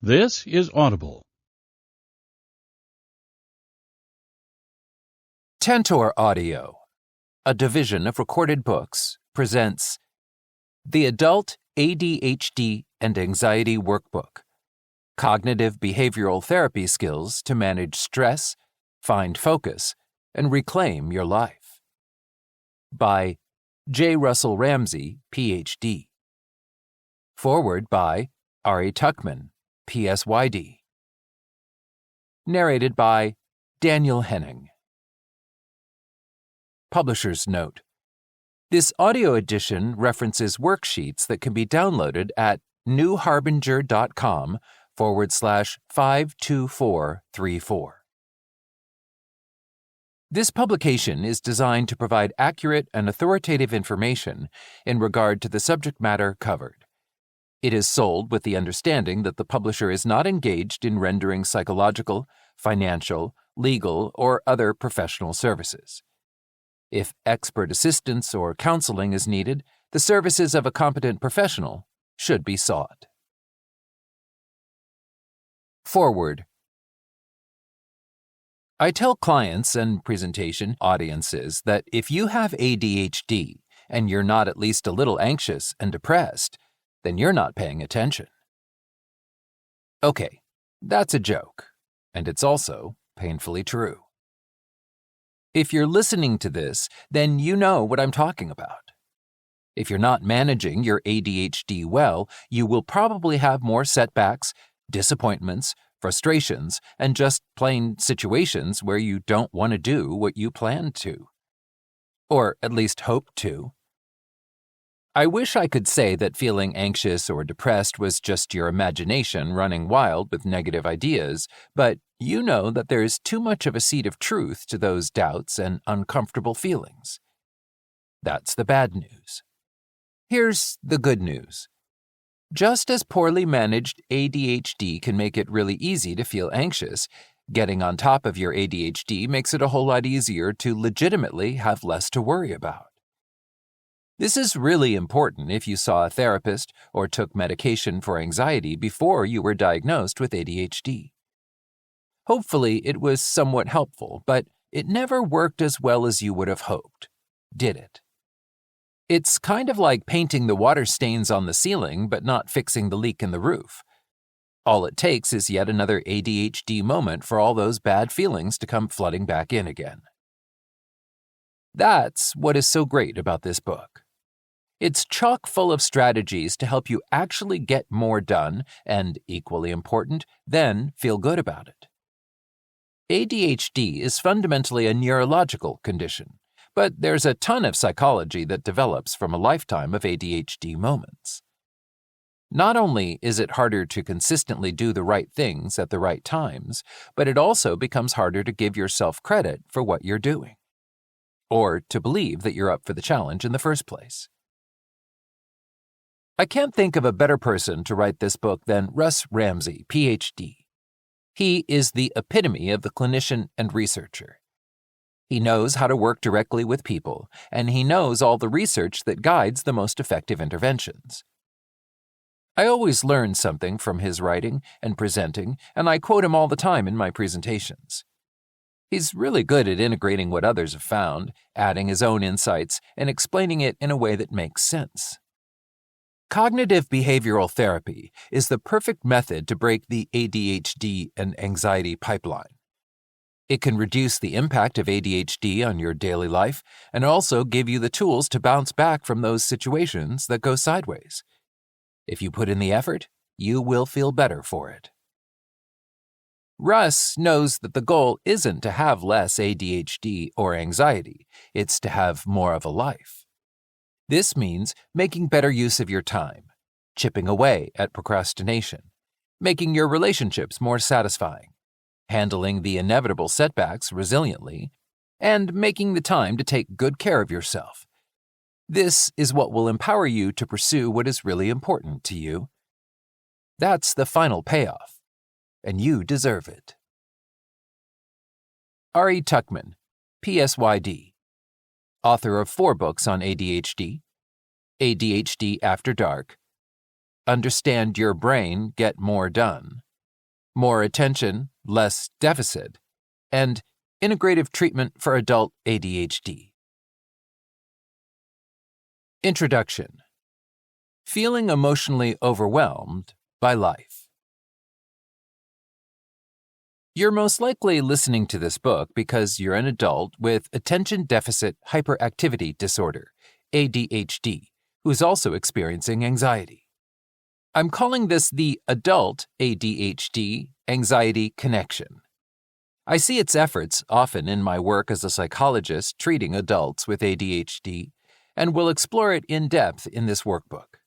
This is Audible. Tantor Audio, a division of Recorded Books, presents The Adult ADHD and Anxiety Workbook, Cognitive Behavioral Therapy Skills to Manage Stress, Find Focus, and Reclaim Your Life. By J. Russell Ramsey, Ph.D. Foreword by Ari Tuckman, PSYD. Narrated by Daniel Henning. Publisher's note: this audio edition references worksheets that can be downloaded at newharbinger.com/52434. This publication is designed to provide accurate and authoritative information in regard to the subject matter covered. It is sold with the understanding that the publisher is not engaged in rendering psychological, financial, legal, or other professional services. If expert assistance or counseling is needed, the services of a competent professional should be sought. Foreword. I tell clients and presentation audiences that if you have ADHD and you're not at least a little anxious and depressed, then you're not paying attention. Okay, that's a joke, and it's also painfully true. If you're listening to this, then you know what I'm talking about. If you're not managing your ADHD well, you will probably have more setbacks, disappointments, frustrations, and just plain situations where you don't want to do what you planned to. Or at least hope to. I wish I could say that feeling anxious or depressed was just your imagination running wild with negative ideas, but you know that there is too much of a seed of truth to those doubts and uncomfortable feelings. That's the bad news. Here's the good news. Just as poorly managed ADHD can make it really easy to feel anxious, getting on top of your ADHD makes it a whole lot easier to legitimately have less to worry about. This is really important if you saw a therapist or took medication for anxiety before you were diagnosed with ADHD. Hopefully, it was somewhat helpful, but it never worked as well as you would have hoped, did it? It's kind of like painting the water stains on the ceiling but not fixing the leak in the roof. All it takes is yet another ADHD moment for all those bad feelings to come flooding back in again. That's what is so great about this book. It's chock full of strategies to help you actually get more done and, equally important, then feel good about it. ADHD is fundamentally a neurological condition, but there's a ton of psychology that develops from a lifetime of ADHD moments. Not only is it harder to consistently do the right things at the right times, but it also becomes harder to give yourself credit for what you're doing, or to believe that you're up for the challenge in the first place. I can't think of a better person to write this book than Russ Ramsey, Ph.D. He is the epitome of the clinician and researcher. He knows how to work directly with people, and he knows all the research that guides the most effective interventions. I always learn something from his writing and presenting, and I quote him all the time in my presentations. He's really good at integrating what others have found, adding his own insights, and explaining it in a way that makes sense. Cognitive behavioral therapy is the perfect method to break the ADHD and anxiety pipeline. It can reduce the impact of ADHD on your daily life and also give you the tools to bounce back from those situations that go sideways. If you put in the effort, you will feel better for it. Russ knows that the goal isn't to have less ADHD or anxiety, it's to have more of a life. This means making better use of your time, chipping away at procrastination, making your relationships more satisfying, handling the inevitable setbacks resiliently, and making the time to take good care of yourself. This is what will empower you to pursue what is really important to you. That's the final payoff, and you deserve it. Ari Tuckman, PSYD, author of 4 books on ADHD, ADHD After Dark, Understand Your Brain, Get More Done, more attention, less deficit, and integrative treatment for adult ADHD. Introduction. Feeling emotionally overwhelmed by life. You're most likely listening to this book because you're an adult with attention deficit hyperactivity disorder, ADHD, who's also experiencing anxiety. I'm calling this the adult ADHD anxiety connection. I see its efforts often in my work as a psychologist treating adults with ADHD, and will explore it in depth in this workbook.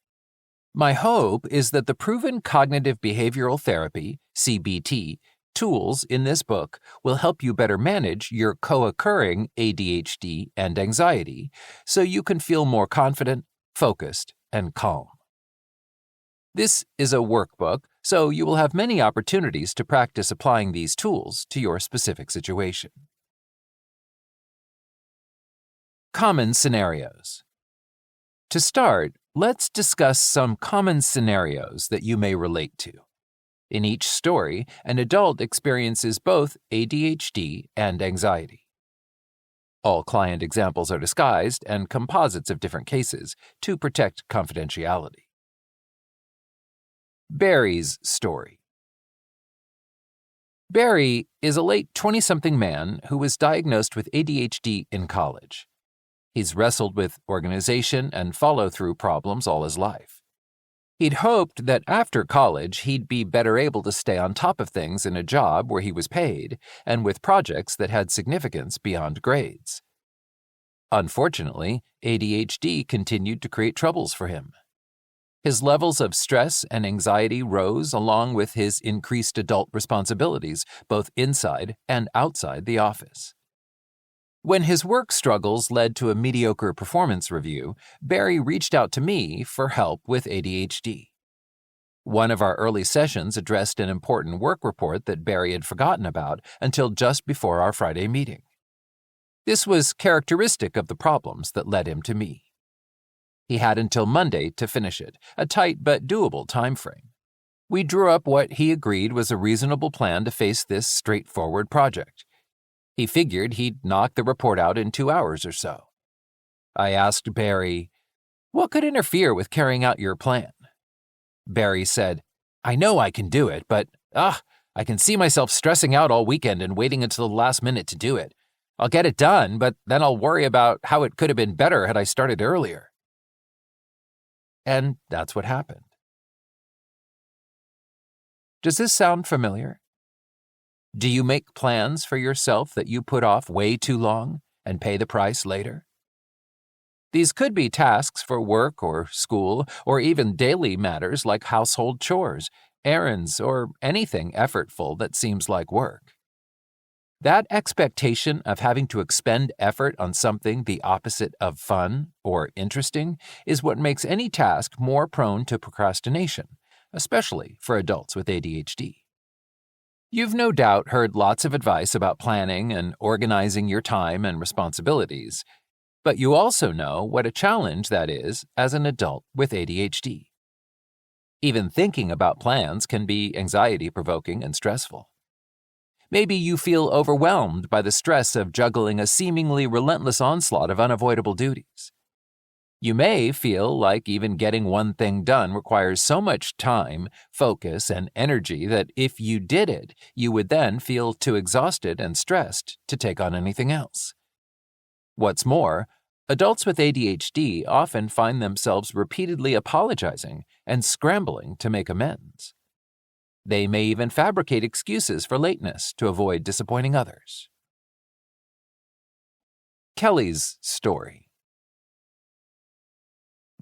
My hope is that the proven cognitive behavioral therapy, CBT, tools in this book will help you better manage your co-occurring ADHD and anxiety so you can feel more confident, focused, and calm. This is a workbook, so you will have many opportunities to practice applying these tools to your specific situation. Common scenarios. To start, let's discuss some common scenarios that you may relate to. In each story, an adult experiences both ADHD and anxiety. All client examples are disguised and composites of different cases to protect confidentiality. Barry's story. Barry is a late 20-something man who was diagnosed with ADHD in college. He's wrestled with organization and follow-through problems all his life. He'd hoped that after college he'd be better able to stay on top of things in a job where he was paid and with projects that had significance beyond grades. Unfortunately, ADHD continued to create troubles for him. His levels of stress and anxiety rose along with his increased adult responsibilities, both inside and outside the office. When his work struggles led to a mediocre performance review, Barry reached out to me for help with ADHD. One of our early sessions addressed an important work report that Barry had forgotten about until just before our Friday meeting. This was characteristic of the problems that led him to me. He had until Monday to finish it, a tight but doable time frame. We drew up what he agreed was a reasonable plan to face this straightforward project. He figured he'd knock the report out in 2 hours or so. I asked Barry, "What could interfere with carrying out your plan?" Barry said, "I know I can do it, but, I can see myself stressing out all weekend and waiting until the last minute to do it. I'll get it done, but then I'll worry about how it could have been better had I started earlier." And that's what happened. Does this sound familiar? Do you make plans for yourself that you put off way too long and pay the price later? These could be tasks for work or school, or even daily matters like household chores, errands, or anything effortful that seems like work. That expectation of having to expend effort on something the opposite of fun or interesting is what makes any task more prone to procrastination, especially for adults with ADHD. You've no doubt heard lots of advice about planning and organizing your time and responsibilities, but you also know what a challenge that is as an adult with ADHD. Even thinking about plans can be anxiety-provoking and stressful. Maybe you feel overwhelmed by the stress of juggling a seemingly relentless onslaught of unavoidable duties. You may feel like even getting one thing done requires so much time, focus, and energy that if you did it, you would then feel too exhausted and stressed to take on anything else. What's more, adults with ADHD often find themselves repeatedly apologizing and scrambling to make amends. They may even fabricate excuses for lateness to avoid disappointing others. Kelly's story.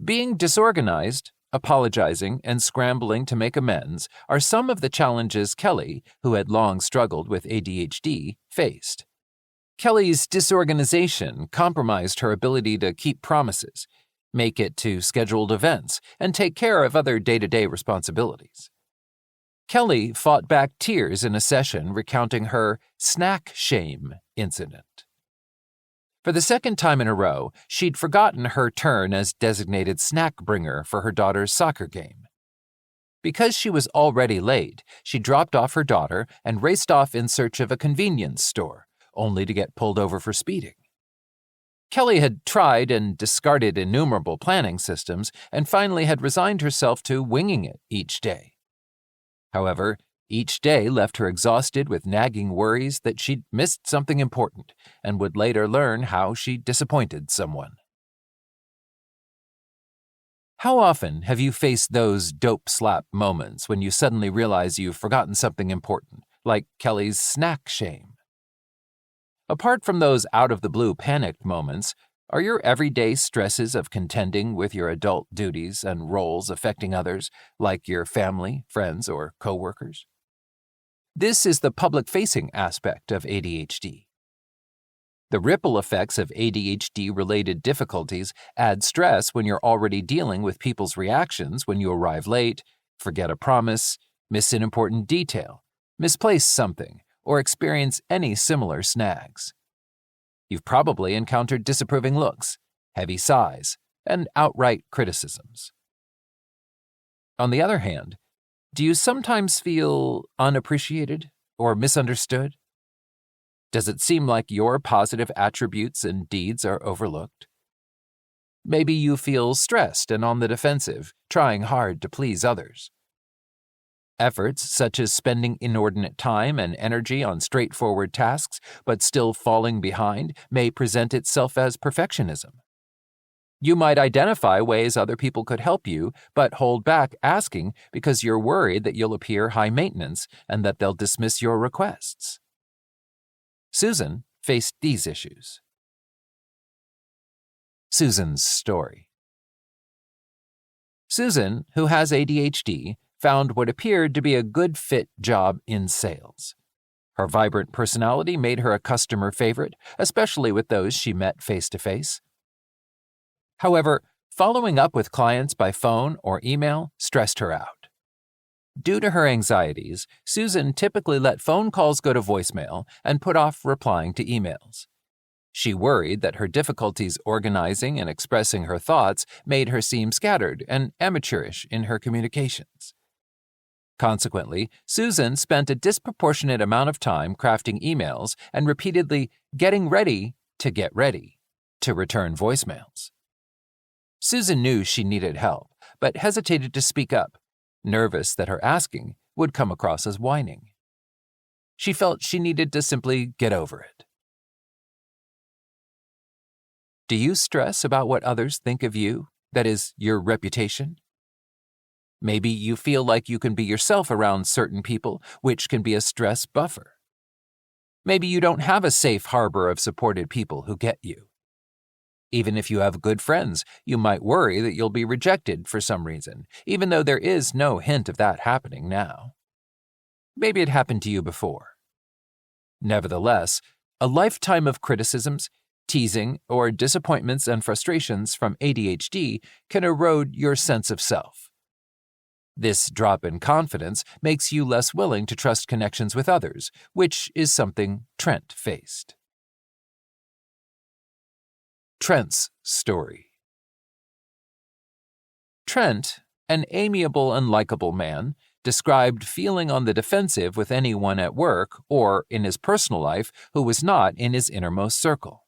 Being disorganized, apologizing, and scrambling to make amends are some of the challenges Kelly, who had long struggled with ADHD, faced. Kelly's disorganization compromised her ability to keep promises, make it to scheduled events, and take care of other day-to-day responsibilities. Kelly fought back tears in a session recounting her snack shame incident. For the second time in a row, she'd forgotten her turn as designated snack bringer for her daughter's soccer game. Because she was already late, she dropped off her daughter and raced off in search of a convenience store, only to get pulled over for speeding. Kelly had tried and discarded innumerable planning systems and finally had resigned herself to winging it each day. However, each day left her exhausted with nagging worries that she'd missed something important and would later learn how she disappointed someone. How often have you faced those dope slap moments when you suddenly realize you've forgotten something important, like Kelly's snack shame? Apart from those out-of-the-blue panicked moments, are your everyday stresses of contending with your adult duties and roles affecting others, like your family, friends, or coworkers? This is the public-facing aspect of ADHD. The ripple effects of ADHD-related difficulties add stress when you're already dealing with people's reactions when you arrive late, forget a promise, miss an important detail, misplace something, or experience any similar snags. You've probably encountered disapproving looks, heavy sighs, and outright criticisms. On the other hand, do you sometimes feel unappreciated or misunderstood? Does it seem like your positive attributes and deeds are overlooked? Maybe you feel stressed and on the defensive, trying hard to please others. Efforts such as spending inordinate time and energy on straightforward tasks but still falling behind may present itself as perfectionism. You might identify ways other people could help you, but hold back asking because you're worried that you'll appear high maintenance and that they'll dismiss your requests. Susan faced these issues. Susan's story. Susan, who has ADHD, found what appeared to be a good fit job in sales. Her vibrant personality made her a customer favorite, especially with those she met face-to-face. However, following up with clients by phone or email stressed her out. Due to her anxieties, Susan typically let phone calls go to voicemail and put off replying to emails. She worried that her difficulties organizing and expressing her thoughts made her seem scattered and amateurish in her communications. Consequently, Susan spent a disproportionate amount of time crafting emails and repeatedly getting ready to get ready to return voicemails. Susan knew she needed help, but hesitated to speak up, nervous that her asking would come across as whining. She felt she needed to simply get over it. Do you stress about what others think of you, that is, your reputation? Maybe you feel like you can be yourself around certain people, which can be a stress buffer. Maybe you don't have a safe harbor of supported people who get you. Even if you have good friends, you might worry that you'll be rejected for some reason, even though there is no hint of that happening now. Maybe it happened to you before. Nevertheless, a lifetime of criticisms, teasing, or disappointments and frustrations from ADHD can erode your sense of self. This drop in confidence makes you less willing to trust connections with others, which is something Trent faced. Trent's story. Trent, an amiable and likable man, described feeling on the defensive with anyone at work or in his personal life who was not in his innermost circle.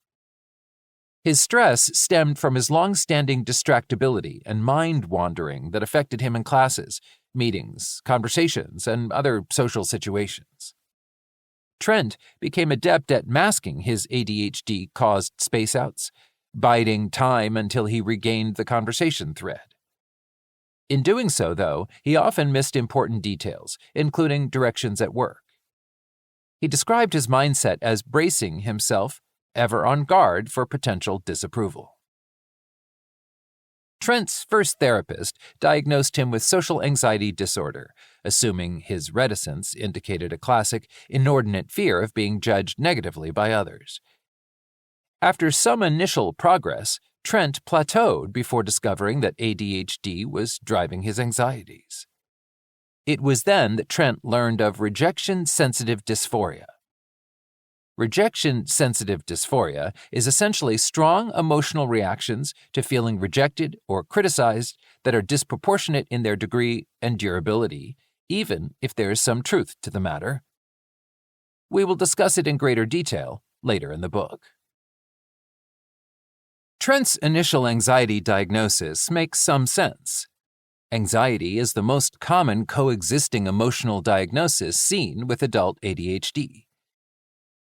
His stress stemmed from his long-standing distractibility and mind-wandering that affected him in classes, meetings, conversations, and other social situations. Trent became adept at masking his ADHD-caused spaceouts, biding time until he regained the conversation thread. In doing so, though, he often missed important details, including directions at work. He described his mindset as bracing himself, ever on guard for potential disapproval. Trent's first therapist diagnosed him with social anxiety disorder, assuming his reticence indicated a classic, inordinate fear of being judged negatively by others. After some initial progress, Trent plateaued before discovering that ADHD was driving his anxieties. It was then that Trent learned of rejection-sensitive dysphoria. Rejection-sensitive dysphoria is essentially strong emotional reactions to feeling rejected or criticized that are disproportionate in their degree and durability, even if there is some truth to the matter. We will discuss it in greater detail later in the book. Trent's initial anxiety diagnosis makes some sense. Anxiety is the most common coexisting emotional diagnosis seen with adult ADHD.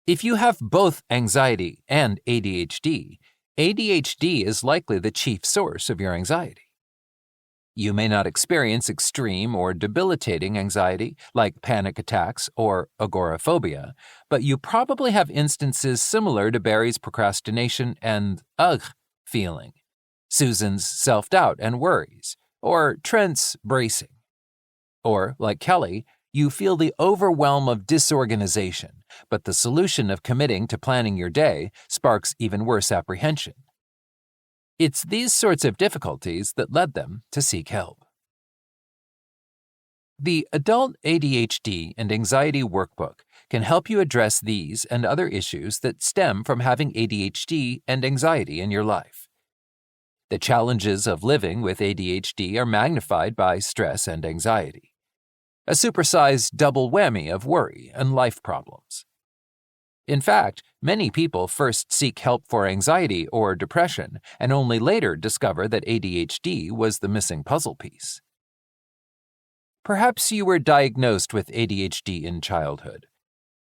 If you have both anxiety and ADHD, ADHD is likely the chief source of your anxiety. You may not experience extreme or debilitating anxiety like panic attacks or agoraphobia, but you probably have instances similar to Barry's procrastination and ugh feeling, Susan's self-doubt and worries, or Trent's bracing. Or, like Kelly, you feel the overwhelm of disorganization, but the solution of committing to planning your day sparks even worse apprehension. It's these sorts of difficulties that led them to seek help. The Adult ADHD and Anxiety Workbook can help you address these and other issues that stem from having ADHD and anxiety in your life. The challenges of living with ADHD are magnified by stress and anxiety, a supersized double whammy of worry and life problems. In fact, many people first seek help for anxiety or depression and only later discover that ADHD was the missing puzzle piece. Perhaps you were diagnosed with ADHD in childhood.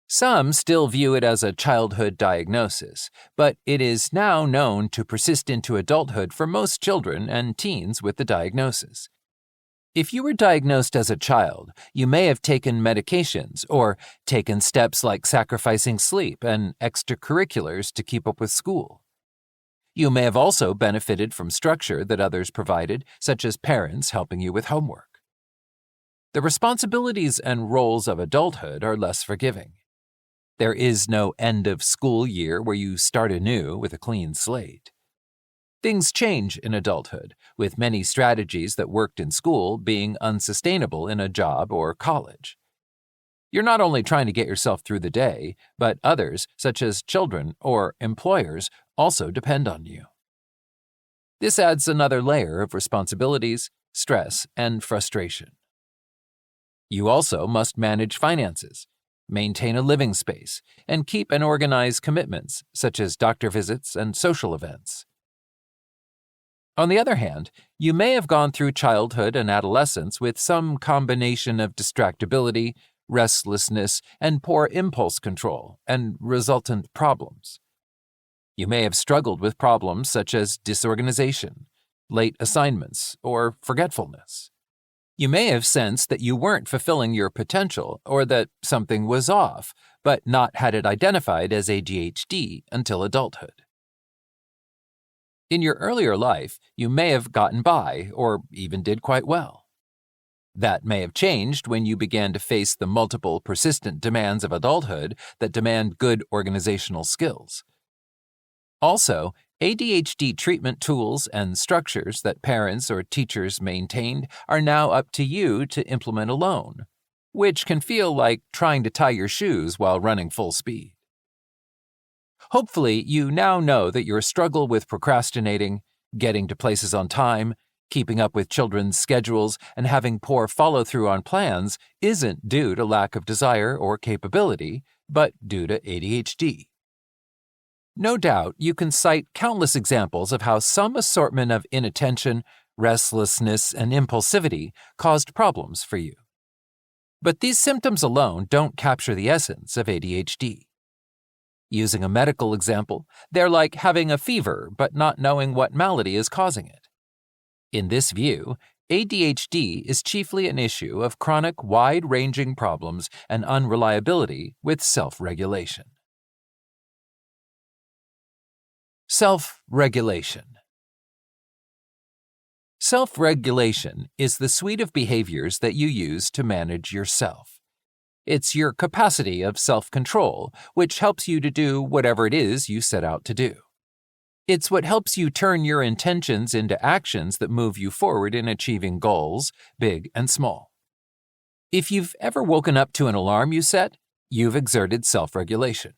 Some still view it as a childhood diagnosis, but it is now known to persist into adulthood for most children and teens with the diagnosis. If you were diagnosed as a child, you may have taken medications or taken steps like sacrificing sleep and extracurriculars to keep up with school. You may have also benefited from structure that others provided, such as parents helping you with homework. The responsibilities and roles of adulthood are less forgiving. There is no end of school year where you start anew with a clean slate. Things change in adulthood, with many strategies that worked in school being unsustainable in a job or college. You're not only trying to get yourself through the day, but others, such as children or employers, also depend on you. This adds another layer of responsibilities, stress, and frustration. You also must manage finances, maintain a living space, and keep and organize commitments, such as doctor visits and social events. On the other hand, you may have gone through childhood and adolescence with some combination of distractibility, restlessness, and poor impulse control, and resultant problems. You may have struggled with problems such as disorganization, late assignments, or forgetfulness. You may have sensed that you weren't fulfilling your potential or that something was off, but not had it identified as ADHD until adulthood. In your earlier life, you may have gotten by or even did quite well. That may have changed when you began to face the multiple persistent demands of adulthood that demand good organizational skills. Also, ADHD treatment tools and structures that parents or teachers maintained are now up to you to implement alone, which can feel like trying to tie your shoes while running full speed. Hopefully, you now know that your struggle with procrastinating, getting to places on time, keeping up with children's schedules, and having poor follow-through on plans isn't due to lack of desire or capability, but due to ADHD. No doubt, you can cite countless examples of how some assortment of inattention, restlessness, and impulsivity caused problems for you. But these symptoms alone don't capture the essence of ADHD. Using a medical example, they're like having a fever but not knowing what malady is causing it. In this view, ADHD is chiefly an issue of chronic wide-ranging problems and unreliability with self-regulation. Self-regulation. Self-regulation is the suite of behaviors that you use to manage yourself. It's your capacity of self-control, which helps you to do whatever it is you set out to do. It's what helps you turn your intentions into actions that move you forward in achieving goals, big and small. If you've ever woken up to an alarm you set, you've exerted self-regulation.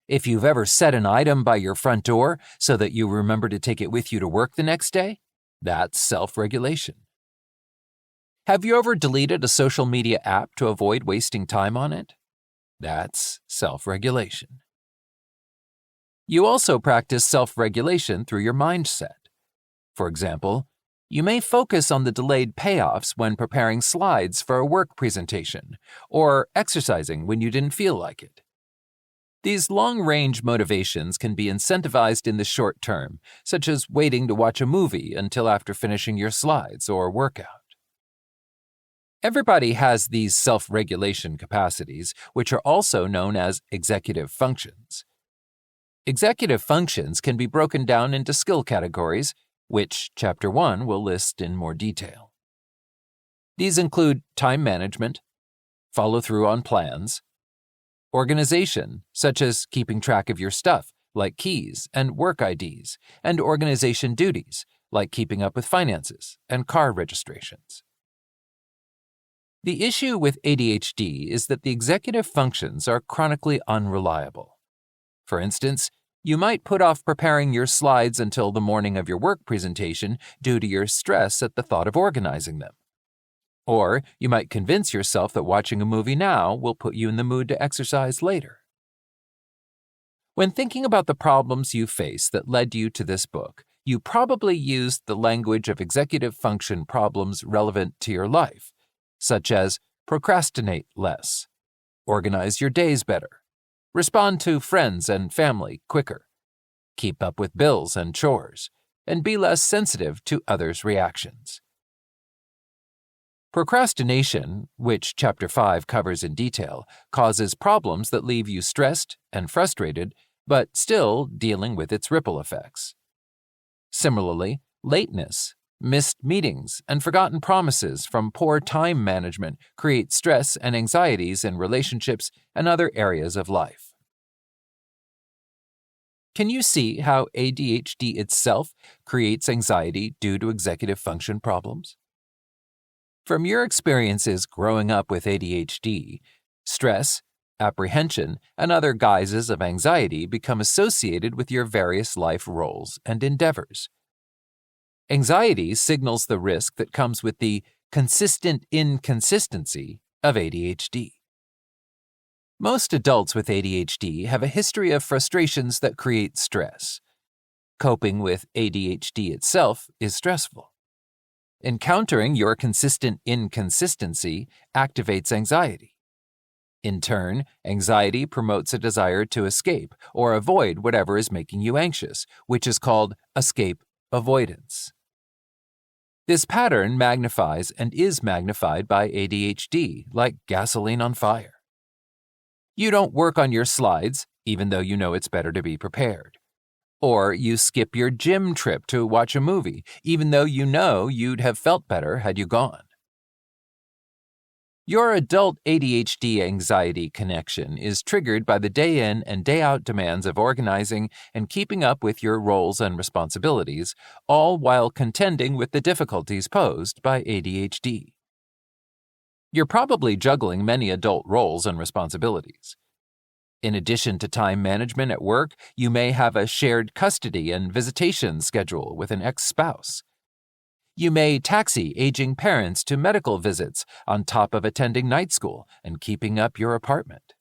If you've ever set an item by your front door so that you remember to take it with you to work the next day, that's self-regulation. Have you ever deleted a social media app to avoid wasting time on it? That's self-regulation. You also practice self-regulation through your mindset. For example, you may focus on the delayed payoffs when preparing slides for a work presentation or exercising when you didn't feel like it. These long-range motivations can be incentivized in the short term, such as waiting to watch a movie until after finishing your slides or workout. Everybody has these self-regulation capacities, which are also known as executive functions. Executive functions can be broken down into skill categories, which Chapter 1 will list in more detail. These include time management, follow-through on plans, organization, such as keeping track of your stuff, like keys and work IDs, and organization duties, like keeping up with finances and car registrations. The issue with ADHD is that the executive functions are chronically unreliable. For instance, you might put off preparing your slides until the morning of your work presentation due to your stress at the thought of organizing them. Or you might convince yourself that watching a movie now will put you in the mood to exercise later. When thinking about the problems you face that led you to this book, you probably used the language of executive function problems relevant to your life, such as procrastinate less, organize your days better, respond to friends and family quicker, keep up with bills and chores, and be less sensitive to others' reactions. Procrastination, which Chapter 5 covers in detail, causes problems that leave you stressed and frustrated, but still dealing with its ripple effects. Similarly, lateness, missed meetings, and forgotten promises from poor time management create stress and anxieties in relationships and other areas of life. Can you see how ADHD itself creates anxiety due to executive function problems? From your experiences growing up with ADHD, stress, apprehension, and other guises of anxiety become associated with your various life roles and endeavors. Anxiety signals the risk that comes with the consistent inconsistency of ADHD. Most adults with ADHD have a history of frustrations that create stress. Coping with ADHD itself is stressful. Encountering your consistent inconsistency activates anxiety. In turn, anxiety promotes a desire to escape or avoid whatever is making you anxious, which is called escape avoidance. This pattern magnifies and is magnified by ADHD, like gasoline on fire. You don't work on your slides, even though you know it's better to be prepared. Or you skip your gym trip to watch a movie, even though you know you'd have felt better had you gone. Your adult ADHD anxiety connection is triggered by the day-in and day-out demands of organizing and keeping up with your roles and responsibilities, all while contending with the difficulties posed by ADHD. You're probably juggling many adult roles and responsibilities. In addition to time management at work, you may have a shared custody and visitation schedule with an ex-spouse. You may taxi aging parents to medical visits on top of attending night school and keeping up your apartment.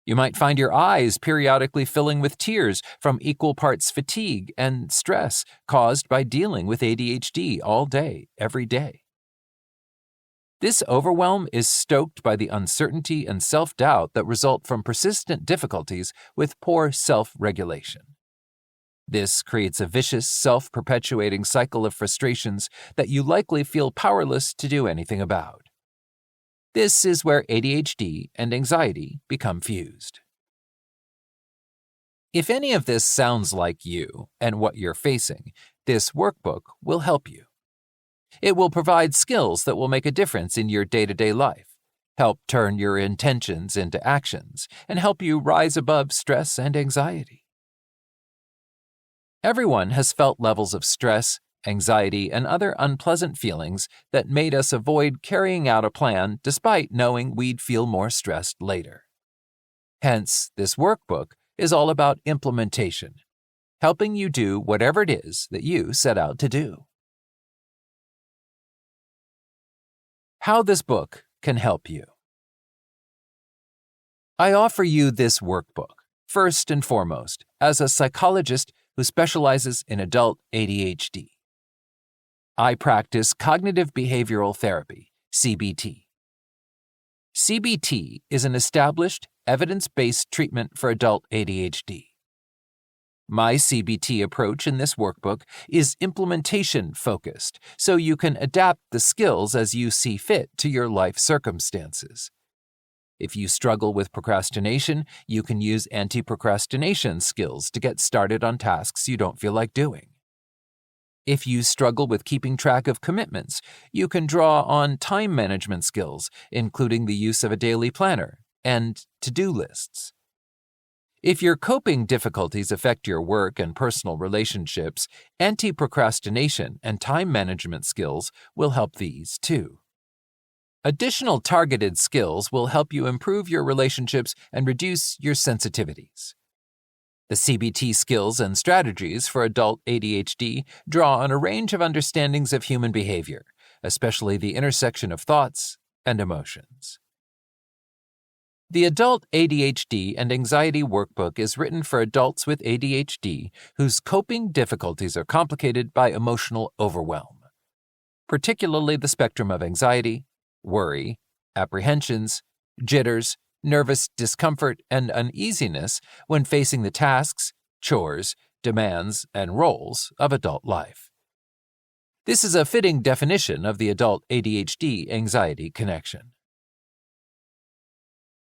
You might find your eyes periodically filling with tears from equal parts fatigue and stress caused by dealing with ADHD all day, every day. This overwhelm is stoked by the uncertainty and self-doubt that result from persistent difficulties with poor self-regulation. This creates a vicious, self-perpetuating cycle of frustrations that you likely feel powerless to do anything about. This is where ADHD and anxiety become fused. If any of this sounds like you and what you're facing, this workbook will help you. It will provide skills that will make a difference in your day-to-day life, help turn your intentions into actions, and help you rise above stress and anxiety. Everyone has felt levels of stress, anxiety, and other unpleasant feelings that made us avoid carrying out a plan despite knowing we'd feel more stressed later. Hence, this workbook is all about implementation, helping you do whatever it is that you set out to do. How this book can help you. I offer you this workbook, first and foremost, as a psychologist who specializes in adult ADHD. I practice cognitive behavioral therapy, CBT. CBT is an established, evidence-based treatment for adult ADHD. My CBT approach in this workbook is implementation-focused, so you can adapt the skills as you see fit to your life circumstances. If you struggle with procrastination, you can use anti-procrastination skills to get started on tasks you don't feel like doing. If you struggle with keeping track of commitments, you can draw on time management skills, including the use of a daily planner and to-do lists. If your coping difficulties affect your work and personal relationships, anti-procrastination and time management skills will help these too. Additional targeted skills will help you improve your relationships and reduce your sensitivities. The CBT skills and strategies for adult ADHD draw on a range of understandings of human behavior, especially the intersection of thoughts and emotions. The Adult ADHD and Anxiety Workbook is written for adults with ADHD whose coping difficulties are complicated by emotional overwhelm, particularly the spectrum of anxiety, worry, apprehensions, jitters, nervous discomfort, and uneasiness when facing the tasks, chores, demands, and roles of adult life. This is a fitting definition of the adult ADHD anxiety connection.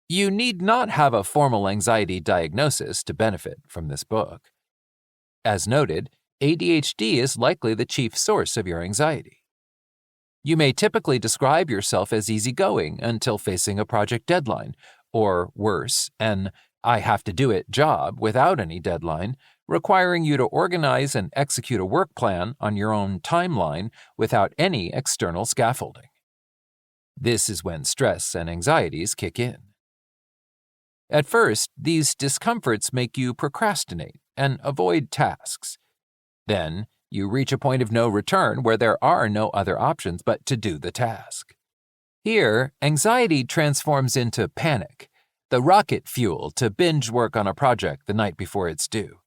You need not have a formal anxiety diagnosis to benefit from this book. As noted, ADHD is likely the chief source of your anxiety. You may typically describe yourself as easygoing until facing a project deadline, or worse, an I-have-to-do-it job without any deadline, requiring you to organize and execute a work plan on your own timeline without any external scaffolding. This is when stress and anxieties kick in. At first, these discomforts make you procrastinate and avoid tasks. Then, you reach a point of no return where there are no other options but to do the task. Here, anxiety transforms into panic, the rocket fuel to binge work on a project the night before it's due.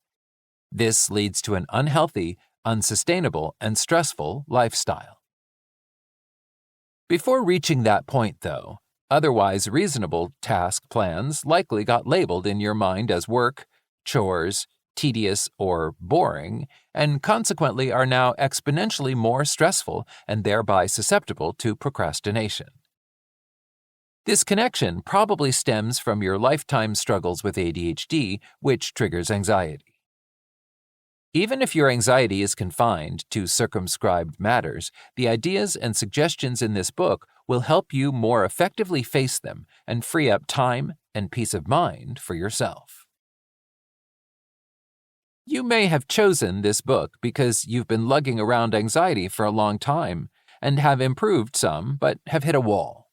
This leads to an unhealthy, unsustainable, and stressful lifestyle. Before reaching that point, though, otherwise reasonable task plans likely got labeled in your mind as work, chores, tedious, or boring, and consequently are now exponentially more stressful and thereby susceptible to procrastination. This connection probably stems from your lifetime struggles with ADHD, which triggers anxiety. Even if your anxiety is confined to circumscribed matters, the ideas and suggestions in this book will help you more effectively face them and free up time and peace of mind for yourself. You may have chosen this book because you've been lugging around anxiety for a long time and have improved some but have hit a wall.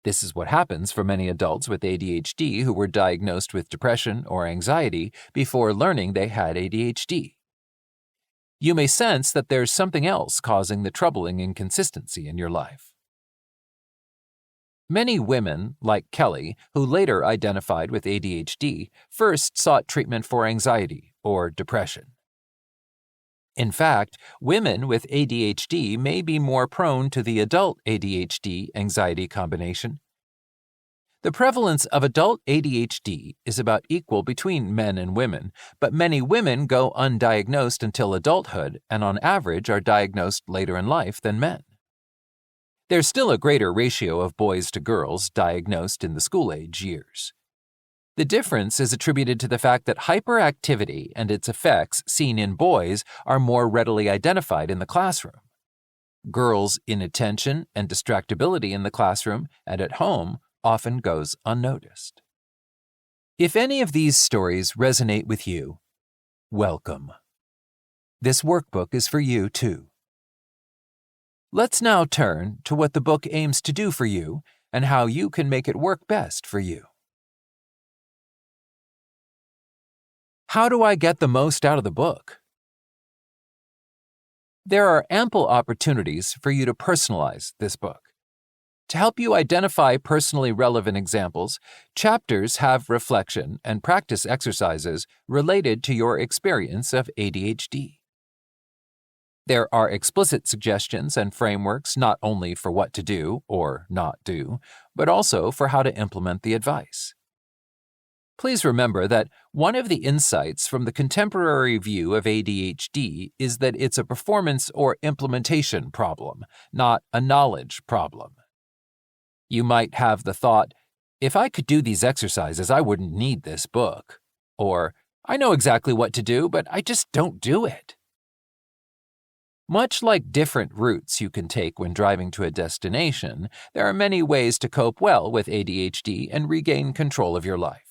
This is what happens for many adults with ADHD who were diagnosed with depression or anxiety before learning they had ADHD. You may sense that there's something else causing the troubling inconsistency in your life. Many women, like Kelly, who later identified with ADHD, first sought treatment for anxiety or depression. In fact, women with ADHD may be more prone to the adult ADHD anxiety combination. The prevalence of adult ADHD is about equal between men and women, but many women go undiagnosed until adulthood and on average are diagnosed later in life than men. There's still a greater ratio of boys to girls diagnosed in the school-age years. The difference is attributed to the fact that hyperactivity and its effects seen in boys are more readily identified in the classroom. Girls' inattention and distractibility in the classroom and at home often goes unnoticed. If any of these stories resonate with you, welcome. This workbook is for you too. Let's now turn to what the book aims to do for you and how you can make it work best for you. How do I get the most out of the book? There are ample opportunities for you to personalize this book. To help you identify personally relevant examples, chapters have reflection and practice exercises related to your experience of ADHD. There are explicit suggestions and frameworks not only for what to do or not do, but also for how to implement the advice. Please remember that one of the insights from the contemporary view of ADHD is that it's a performance or implementation problem, not a knowledge problem. You might have the thought, if I could do these exercises, I wouldn't need this book. Or, I know exactly what to do, but I just don't do it. Much like different routes you can take when driving to a destination, there are many ways to cope well with ADHD and regain control of your life.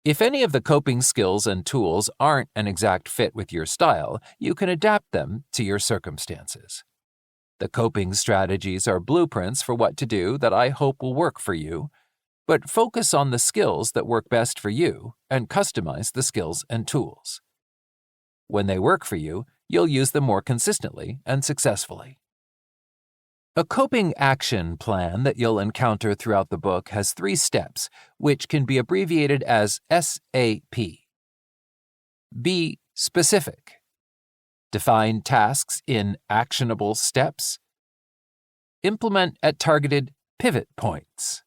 If any of the coping skills and tools aren't an exact fit with your style, you can adapt them to your circumstances. The coping strategies are blueprints for what to do that I hope will work for you, but focus on the skills that work best for you and customize the skills and tools. When they work for you, you'll use them more consistently and successfully. A coping action plan that you'll encounter throughout the book has 3 steps, which can be abbreviated as SAP. Be specific. Define tasks in actionable steps. Implement at targeted pivot points.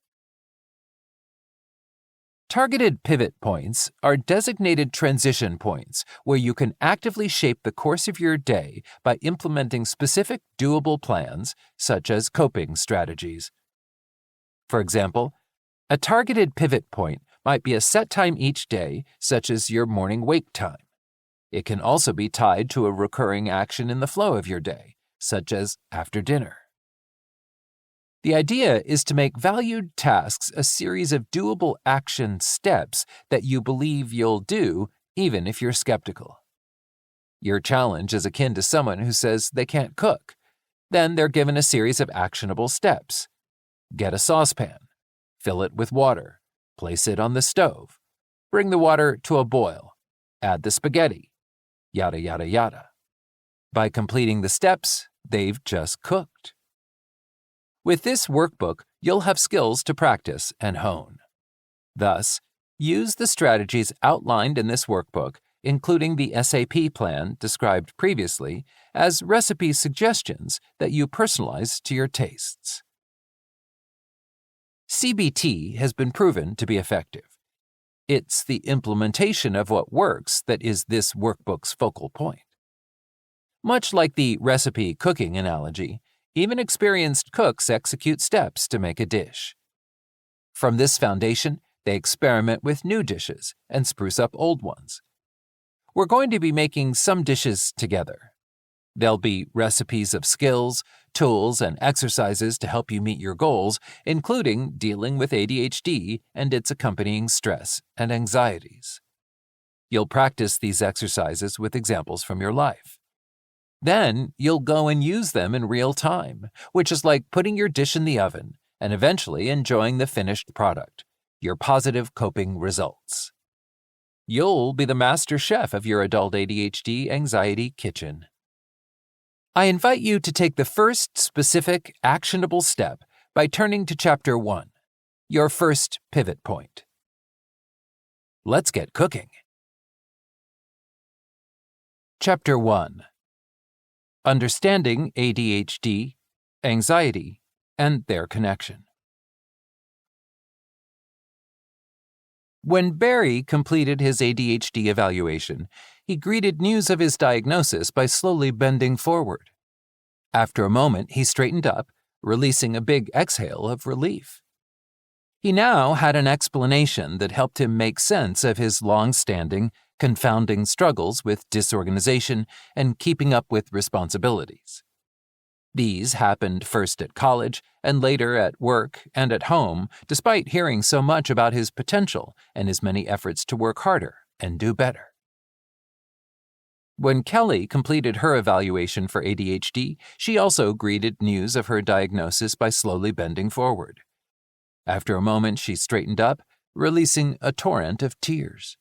Targeted pivot points are designated transition points where you can actively shape the course of your day by implementing specific doable plans, such as coping strategies. For example, a targeted pivot point might be a set time each day, such as your morning wake time. It can also be tied to a recurring action in the flow of your day, such as after dinner. The idea is to make valued tasks a series of doable action steps that you believe you'll do, even if you're skeptical. Your challenge is akin to someone who says they can't cook. Then they're given a series of actionable steps. Get a saucepan. Fill it with water. Place it on the stove. Bring the water to a boil. Add the spaghetti. Yada, yada, yada. By completing the steps, they've just cooked. With this workbook, you'll have skills to practice and hone. Thus, use the strategies outlined in this workbook, including the SAP plan described previously, as recipe suggestions that you personalize to your tastes. CBT has been proven to be effective. It's the implementation of what works that is this workbook's focal point. Much like the recipe cooking analogy, even experienced cooks execute steps to make a dish. From this foundation, they experiment with new dishes and spruce up old ones. We're going to be making some dishes together. There'll be recipes of skills, tools, and exercises to help you meet your goals, including dealing with ADHD and its accompanying stress and anxieties. You'll practice these exercises with examples from your life. Then you'll go and use them in real time, which is like putting your dish in the oven and eventually enjoying the finished product, your positive coping results. You'll be the master chef of your adult ADHD anxiety kitchen. I invite you to take the first specific, actionable step by turning to Chapter 1, your first pivot point. Let's get cooking. Chapter 1. Understanding ADHD, anxiety, and their connection. When Barry completed his ADHD evaluation, he greeted news of his diagnosis by slowly bending forward. After a moment, he straightened up, releasing a big exhale of relief. He now had an explanation that helped him make sense of his long-standing, confounding struggles with disorganization and keeping up with responsibilities. These happened first at college and later at work and at home, despite hearing so much about his potential and his many efforts to work harder and do better. When Kelly completed her evaluation for ADHD, she also greeted news of her diagnosis by slowly bending forward. After a moment, she straightened up, releasing a torrent of tears.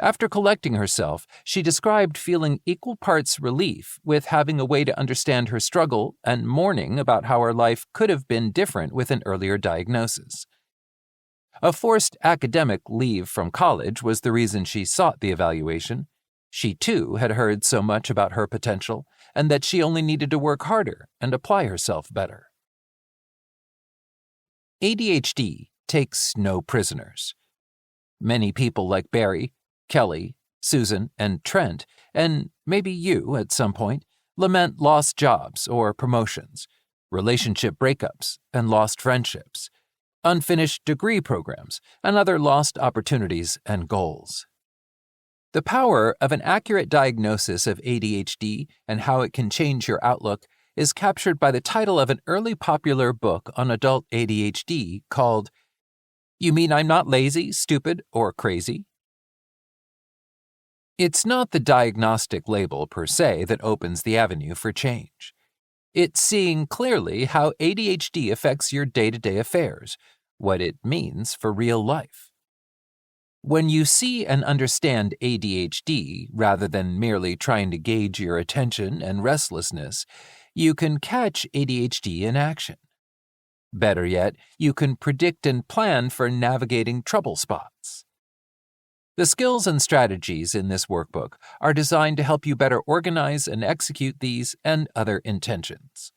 After collecting herself, she described feeling equal parts relief with having a way to understand her struggle and mourning about how her life could have been different with an earlier diagnosis. A forced academic leave from college was the reason she sought the evaluation. She, too, had heard so much about her potential and that she only needed to work harder and apply herself better. ADHD takes no prisoners. Many people like Barry, Kelly, Susan, and Trent, and maybe you at some point, lament lost jobs or promotions, relationship breakups and lost friendships, unfinished degree programs, and other lost opportunities and goals. The power of an accurate diagnosis of ADHD and how it can change your outlook is captured by the title of an early popular book on adult ADHD called "You Mean I'm Not Lazy, Stupid, or Crazy?" It's not the diagnostic label per se that opens the avenue for change. It's seeing clearly how ADHD affects your day-to-day affairs, what it means for real life. When you see and understand ADHD rather than merely trying to gauge your attention and restlessness, you can catch ADHD in action. Better yet, you can predict and plan for navigating trouble spots. The skills and strategies in this workbook are designed to help you better organize and execute these and other intentions.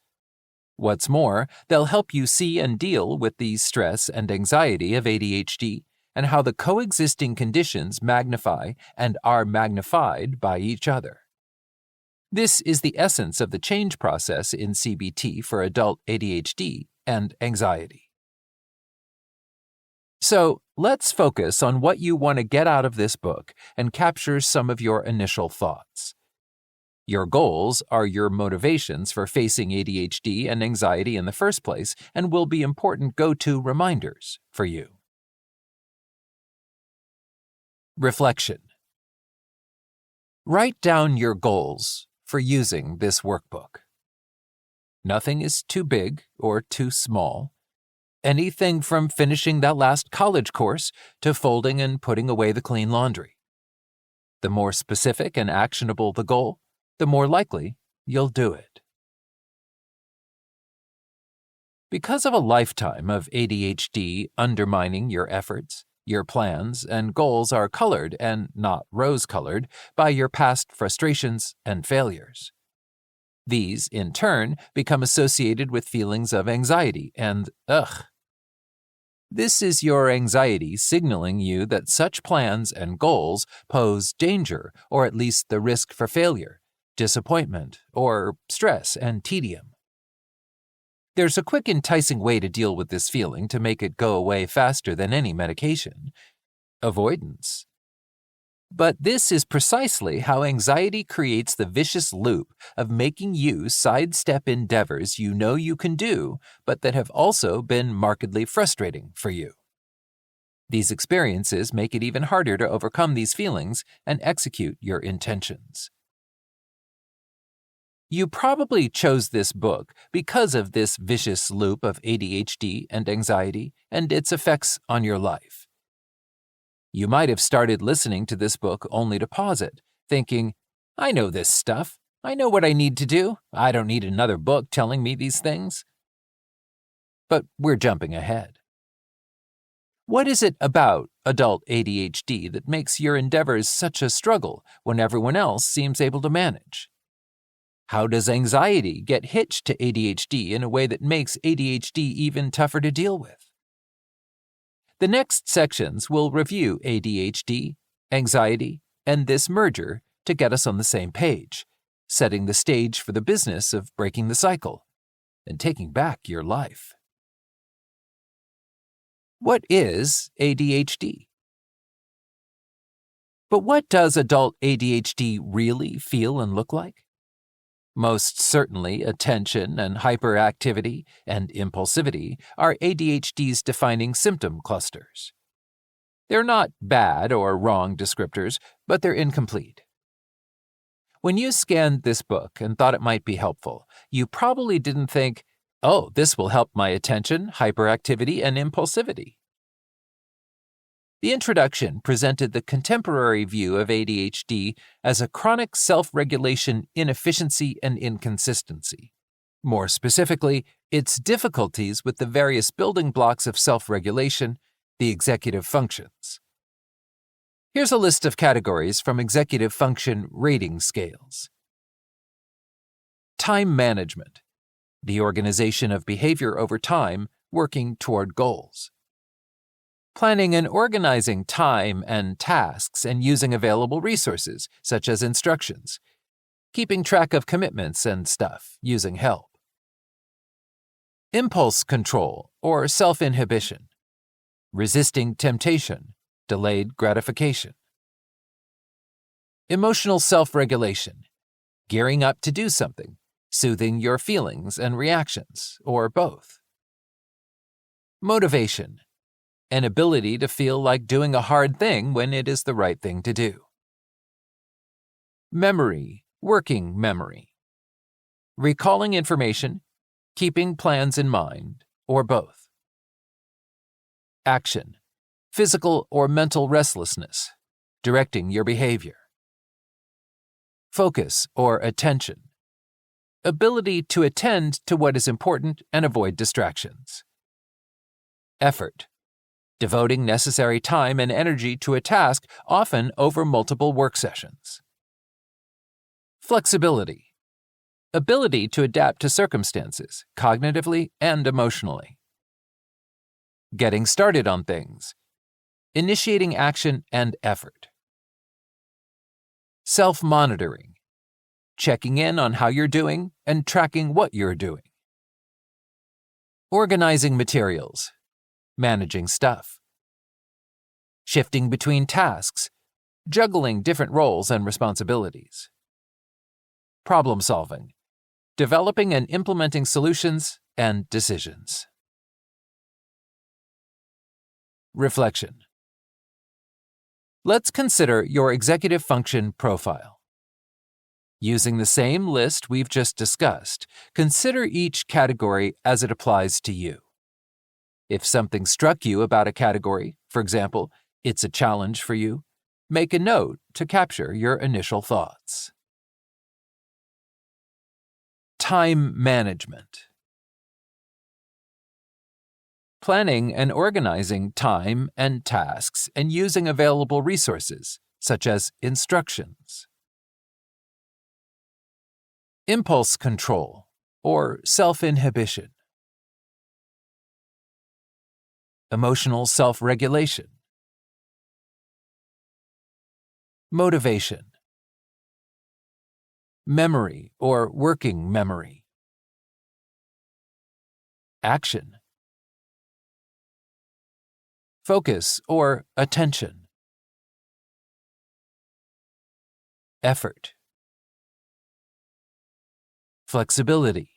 What's more, they'll help you see and deal with the stress and anxiety of ADHD and how the coexisting conditions magnify and are magnified by each other. This is the essence of the change process in CBT for adult ADHD and anxiety. So, let's focus on what you want to get out of this book and capture some of your initial thoughts. Your goals are your motivations for facing ADHD and anxiety in the first place and will be important go-to reminders for you. Reflection. Write down your goals for using this workbook. Nothing is too big or too small. Anything from finishing that last college course to folding and putting away the clean laundry. The more specific and actionable the goal, the more likely you'll do it. Because of a lifetime of ADHD undermining your efforts, your plans and goals are colored and not rose-colored by your past frustrations and failures. These, in turn, become associated with feelings of anxiety and ugh. This is your anxiety signaling you that such plans and goals pose danger or at least the risk for failure, disappointment, or stress and tedium. There's a quick, enticing way to deal with this feeling to make it go away faster than any medication: avoidance. But this is precisely how anxiety creates the vicious loop of making you sidestep endeavors you know you can do, but that have also been markedly frustrating for you. These experiences make it even harder to overcome these feelings and execute your intentions. You probably chose this book because of this vicious loop of ADHD and anxiety and its effects on your life. You might have started listening to this book only to pause it, thinking, I know this stuff. I know what I need to do. I don't need another book telling me these things. But we're jumping ahead. What is it about adult ADHD that makes your endeavors such a struggle when everyone else seems able to manage? How does anxiety get hitched to ADHD in a way that makes ADHD even tougher to deal with? The next sections will review ADHD, anxiety, and this merger to get us on the same page, setting the stage for the business of breaking the cycle and taking back your life. What is ADHD? But what does adult ADHD really feel and look like? Most certainly, attention and hyperactivity and impulsivity are ADHD's defining symptom clusters. They're not bad or wrong descriptors, but they're incomplete. When you scanned this book and thought it might be helpful, you probably didn't think, oh, this will help my attention, hyperactivity, and impulsivity. The introduction presented the contemporary view of ADHD as a chronic self-regulation inefficiency and inconsistency. More specifically, its difficulties with the various building blocks of self-regulation, the executive functions. Here's a list of categories from executive function rating scales. Time management, the organization of behavior over time working toward goals. Planning and organizing time and tasks and using available resources, such as instructions. Keeping track of commitments and stuff, using help. Impulse control or self-inhibition. Resisting temptation, delayed gratification. Emotional self-regulation. Gearing up to do something, soothing your feelings and reactions, or both. Motivation. An ability to feel like doing a hard thing when it is the right thing to do. Memory, working memory. Recalling information, keeping plans in mind, or both. Action, physical or mental restlessness, directing your behavior. Focus or attention. Ability to attend to what is important and avoid distractions. Effort. Devoting necessary time and energy to a task, often over multiple work sessions. Flexibility. Ability to adapt to circumstances, cognitively and emotionally. Getting started on things. Initiating action and effort. Self-monitoring. Checking in on how you're doing and tracking what you're doing. Organizing materials. Managing stuff. Shifting between tasks, juggling different roles and responsibilities. Problem solving, developing and implementing solutions and decisions. Reflection. Let's consider your executive function profile. Using the same list we've just discussed, consider each category as it applies to you. If something struck you about a category, for example, it's a challenge for you, make a note to capture your initial thoughts. Time management. Planning and organizing time and tasks and using available resources, such as instructions. Impulse control, or self-inhibition. Emotional self-regulation. Motivation. Memory or working memory. Action. Focus or attention. Effort. Flexibility.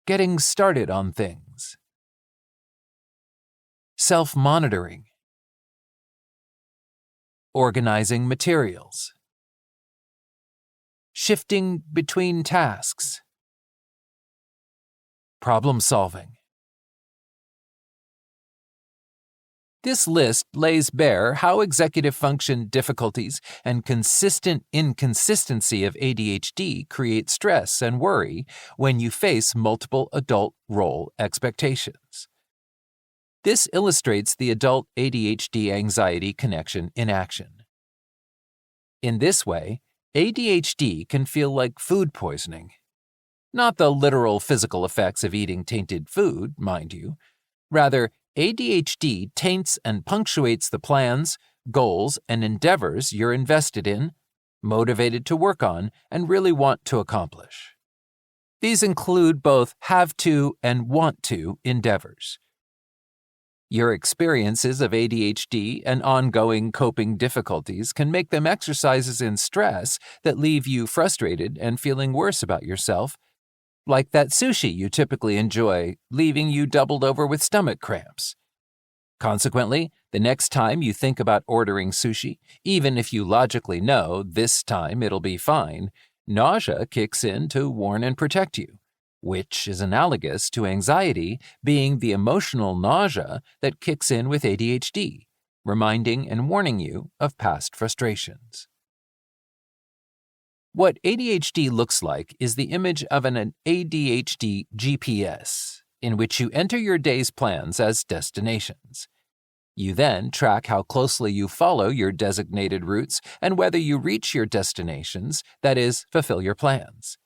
Getting started on things. Self-monitoring. Organizing materials. Shifting between tasks. Problem solving. This list lays bare how executive function difficulties and consistent inconsistency of ADHD create stress and worry when you face multiple adult role expectations. This illustrates the adult ADHD anxiety connection in action. In this way, ADHD can feel like food poisoning. Not the literal physical effects of eating tainted food, mind you. Rather, ADHD taints and punctuates the plans, goals, and endeavors you're invested in, motivated to work on, and really want to accomplish. These include both have to and want to endeavors. Your experiences of ADHD and ongoing coping difficulties can make them exercises in stress that leave you frustrated and feeling worse about yourself, like that sushi you typically enjoy, leaving you doubled over with stomach cramps. Consequently, the next time you think about ordering sushi, even if you logically know this time it'll be fine, nausea kicks in to warn and protect you, which is analogous to anxiety being the emotional nausea that kicks in with ADHD, reminding and warning you of past frustrations. What ADHD looks like is the image of an ADHD GPS, in which you enter your day's plans as destinations. You then track how closely you follow your designated routes and whether you reach your destinations, that is, fulfill your plans.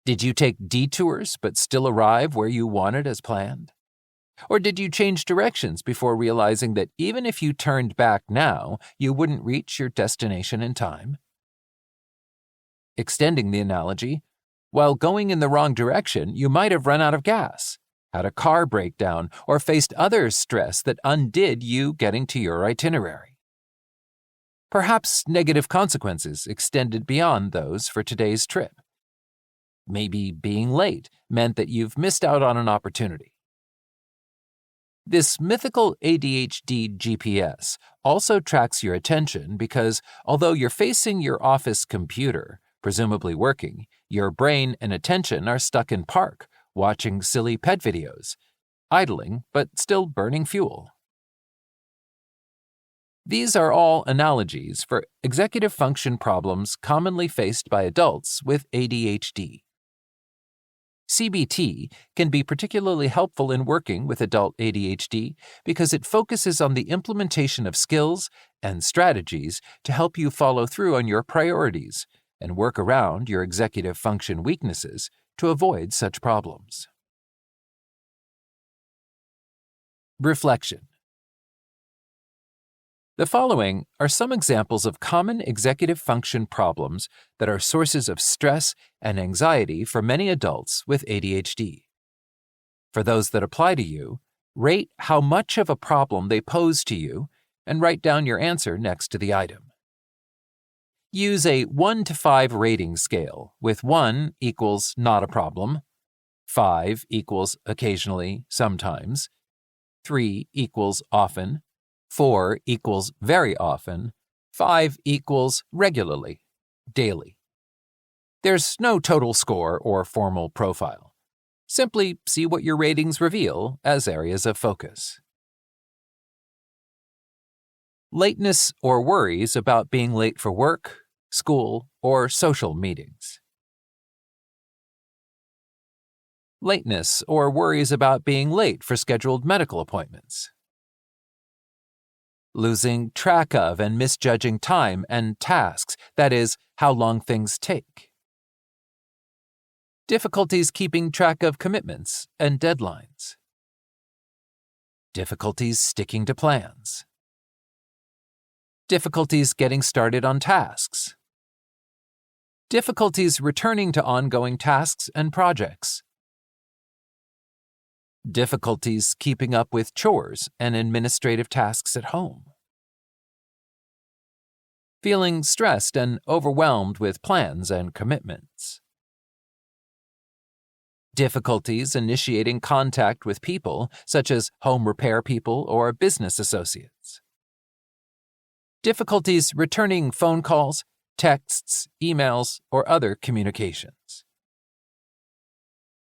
Did you take detours but still arrive where you wanted as planned? Or did you change directions before realizing that even if you turned back now, you wouldn't reach your destination in time? Extending the analogy, while going in the wrong direction, you might have run out of gas, had a car breakdown, or faced other stress that undid you getting to your itinerary. Perhaps negative consequences extended beyond those for today's trip. Maybe being late meant that you've missed out on an opportunity. This mythical ADHD GPS also tracks your attention because, although you're facing your office computer, presumably working, your brain and attention are stuck in park, watching silly pet videos, idling but still burning fuel. These are all analogies for executive function problems commonly faced by adults with ADHD. CBT can be particularly helpful in working with adult ADHD because it focuses on the implementation of skills and strategies to help you follow through on your priorities and work around your executive function weaknesses to avoid such problems. Reflection. The following are some examples of common executive function problems that are sources of stress and anxiety for many adults with ADHD. For those that apply to you, rate how much of a problem they pose to you and write down your answer next to the item. Use a 1 to 5 rating scale, with 1 equals not a problem, 5 equals occasionally, sometimes, 3 equals often, 4 equals very often, 5 equals regularly, daily. There's no total score or formal profile. Simply see what your ratings reveal as areas of focus. Lateness or worries about being late for work, school, or social meetings. Lateness or worries about being late for scheduled medical appointments. Losing track of and misjudging time and tasks, that is, how long things take. Difficulties keeping track of commitments and deadlines. Difficulties sticking to plans. Difficulties getting started on tasks. Difficulties returning to ongoing tasks and projects. Difficulties keeping up with chores and administrative tasks at home. Feeling stressed and overwhelmed with plans and commitments. Difficulties initiating contact with people, such as home repair people or business associates. Difficulties returning phone calls, texts, emails, or other communications.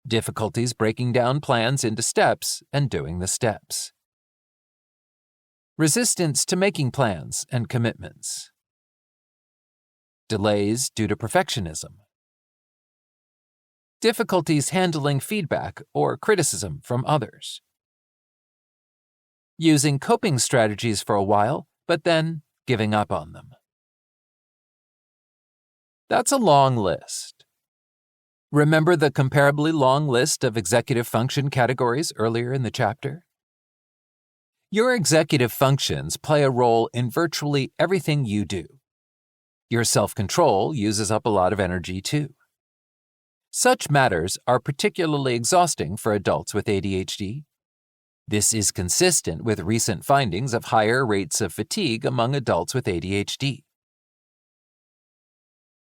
Difficulties breaking down plans into steps and doing the steps. Resistance to making plans and commitments. Delays due to perfectionism. Difficulties handling feedback or criticism from others. Using coping strategies for a while, but then giving up on them. That's a long list. Remember the comparably long list of executive function categories earlier in the chapter? Your executive functions play a role in virtually everything you do. Your self-control uses up a lot of energy too. Such matters are particularly exhausting for adults with ADHD. This is consistent with recent findings of higher rates of fatigue among adults with ADHD.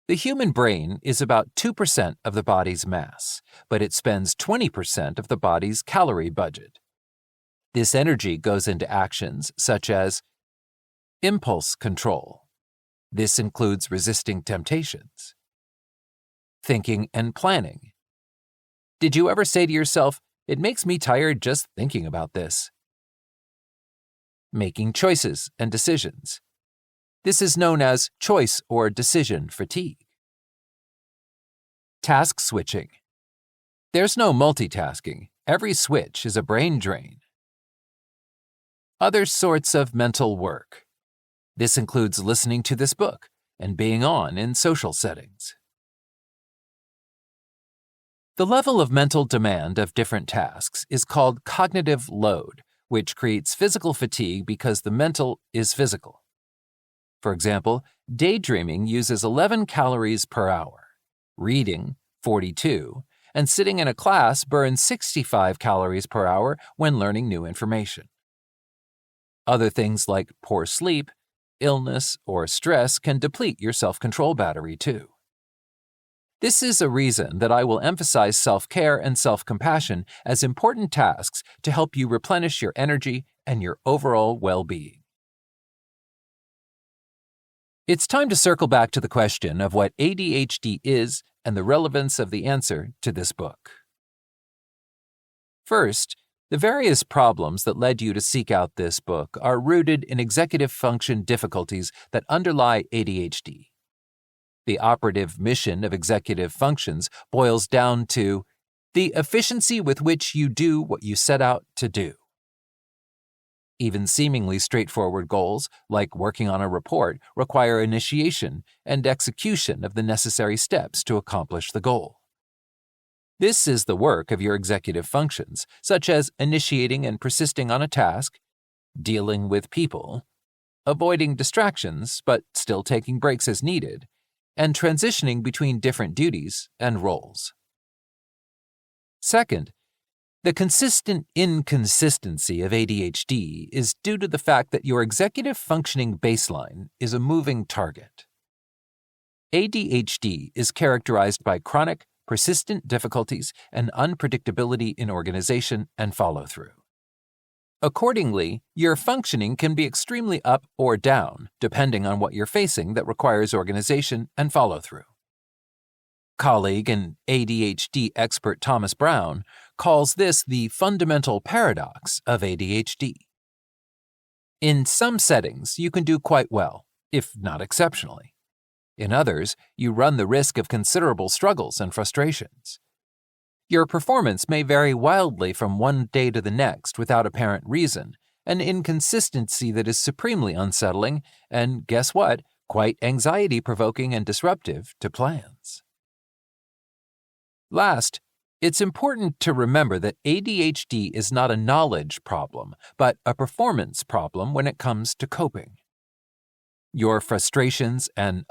The human brain is about 2% of the body's mass, but it spends 20% of the body's calorie budget. This energy goes into actions such as impulse control. This includes resisting temptations. Thinking and planning. Did you ever say to yourself, "It makes me tired just thinking about this"? Making choices and decisions. This is known as choice or decision fatigue. Task switching. There's no multitasking. Every switch is a brain drain. Other sorts of mental work. This includes listening to this book and being on in social settings. The level of mental demand of different tasks is called cognitive load, which creates physical fatigue because the mental is physical. For example, daydreaming uses 11 calories per hour, reading 42, and sitting in a class burns 65 calories per hour when learning new information. Other things like poor sleep, illness, or stress can deplete your self-control battery too. This is a reason that I will emphasize self-care and self-compassion as important tasks to help you replenish your energy and your overall well-being. It's time to circle back to the question of what ADHD is and the relevance of the answer to this book. First, the various problems that led you to seek out this book are rooted in executive function difficulties that underlie ADHD. The operative mission of executive functions boils down to the efficiency with which you do what you set out to do. Even seemingly straightforward goals, like working on a report, require initiation and execution of the necessary steps to accomplish the goal. This is the work of your executive functions, such as initiating and persisting on a task, dealing with people, avoiding distractions but still taking breaks as needed, and transitioning between different duties and roles. Second, the consistent inconsistency of ADHD is due to the fact that your executive functioning baseline is a moving target. ADHD is characterized by chronic, persistent difficulties and unpredictability in organization and follow-through. Accordingly, your functioning can be extremely up or down, depending on what you're facing that requires organization and follow-through. Colleague and ADHD expert Thomas Brown calls this the fundamental paradox of ADHD. In some settings, you can do quite well, if not exceptionally. In others, you run the risk of considerable struggles and frustrations. Your performance may vary wildly from one day to the next without apparent reason, an inconsistency that is supremely unsettling and, guess what, quite anxiety-provoking and disruptive to plans. Last, it's important to remember that ADHD is not a knowledge problem, but a performance problem when it comes to coping. Your frustrations and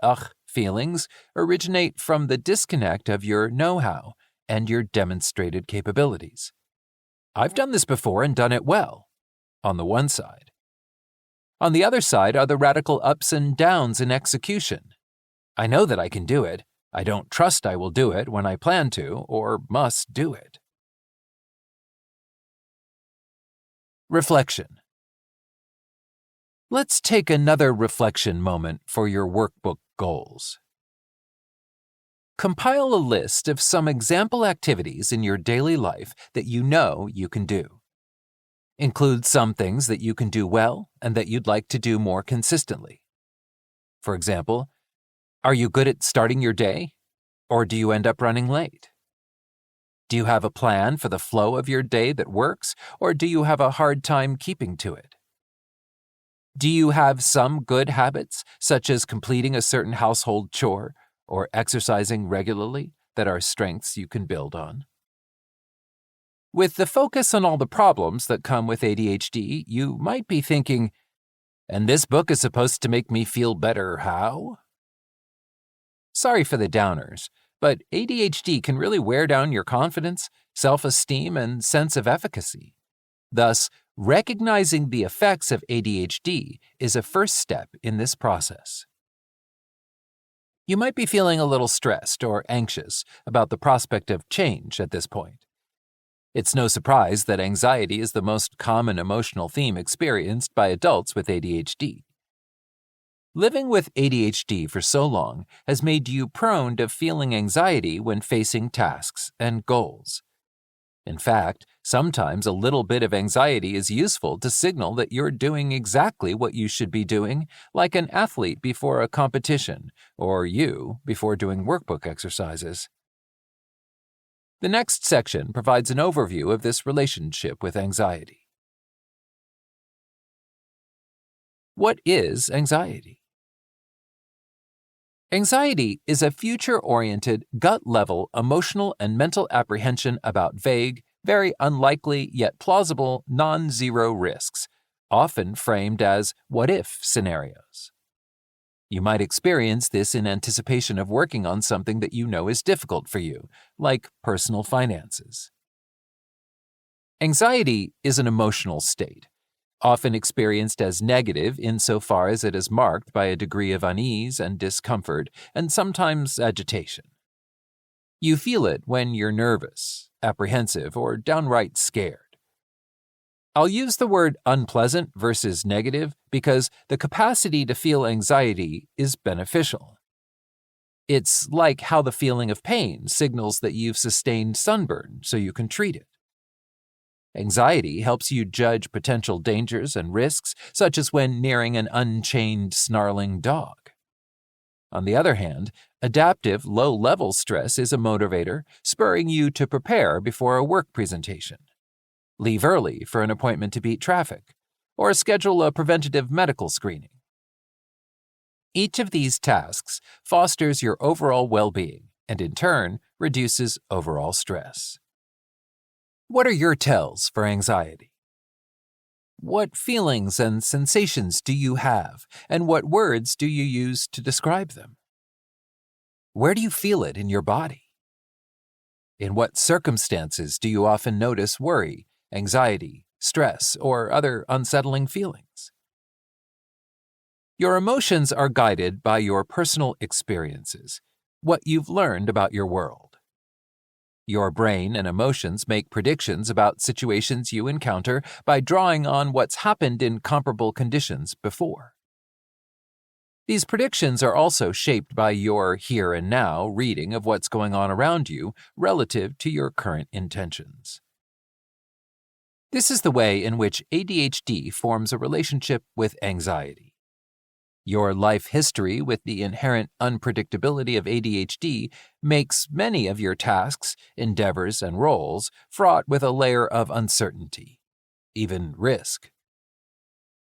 feelings originate from the disconnect of your know-how and your demonstrated capabilities. I've done this before and done it well, on the one side. On the other side are the radical ups and downs in execution. I know that I can do it. I don't trust I will do it when I plan to or must do it. Reflection. Let's take another reflection moment for your workbook goals. Compile a list of some example activities in your daily life that you know you can do. Include some things that you can do well and that you'd like to do more consistently. For example, are you good at starting your day, or do you end up running late? Do you have a plan for the flow of your day that works, or do you have a hard time keeping to it? Do you have some good habits, such as completing a certain household chore or exercising regularly, that are strengths you can build on? With the focus on all the problems that come with ADHD, you might be thinking, and this book is supposed to make me feel better, how? Sorry for the downers, but ADHD can really wear down your confidence, self-esteem, and sense of efficacy. Thus, recognizing the effects of ADHD is a first step in this process. You might be feeling a little stressed or anxious about the prospect of change at this point. It's no surprise that anxiety is the most common emotional theme experienced by adults with ADHD. Living with ADHD for so long has made you prone to feeling anxiety when facing tasks and goals. In fact, sometimes a little bit of anxiety is useful to signal that you're doing exactly what you should be doing, like an athlete before a competition, or you before doing workbook exercises. The next section provides an overview of this relationship with anxiety. What is anxiety? Anxiety is a future-oriented, gut-level emotional and mental apprehension about vague, very unlikely yet plausible non-zero risks, often framed as what-if scenarios. You might experience this in anticipation of working on something that you know is difficult for you, like personal finances. Anxiety is an emotional state, often experienced as negative insofar as it is marked by a degree of unease and discomfort, and sometimes agitation. You feel it when you're nervous, apprehensive, or downright scared. I'll use the word unpleasant versus negative because the capacity to feel anxiety is beneficial. It's like how the feeling of pain signals that you've sustained sunburn so you can treat it. Anxiety helps you judge potential dangers and risks, such as when nearing an unchained, snarling dog. On the other hand, adaptive, low-level stress is a motivator, spurring you to prepare before a work presentation, leave early for an appointment to beat traffic, or schedule a preventative medical screening. Each of these tasks fosters your overall well-being and, in turn, reduces overall stress. What are your tells for anxiety? What feelings and sensations do you have, and what words do you use to describe them? Where do you feel it in your body? In what circumstances do you often notice worry, anxiety, stress, or other unsettling feelings? Your emotions are guided by your personal experiences, what you've learned about your world. Your brain and emotions make predictions about situations you encounter by drawing on what's happened in comparable conditions before. These predictions are also shaped by your here and now reading of what's going on around you relative to your current intentions. This is the way in which ADHD forms a relationship with anxiety. Your life history with the inherent unpredictability of ADHD makes many of your tasks, endeavors, and roles fraught with a layer of uncertainty, even risk.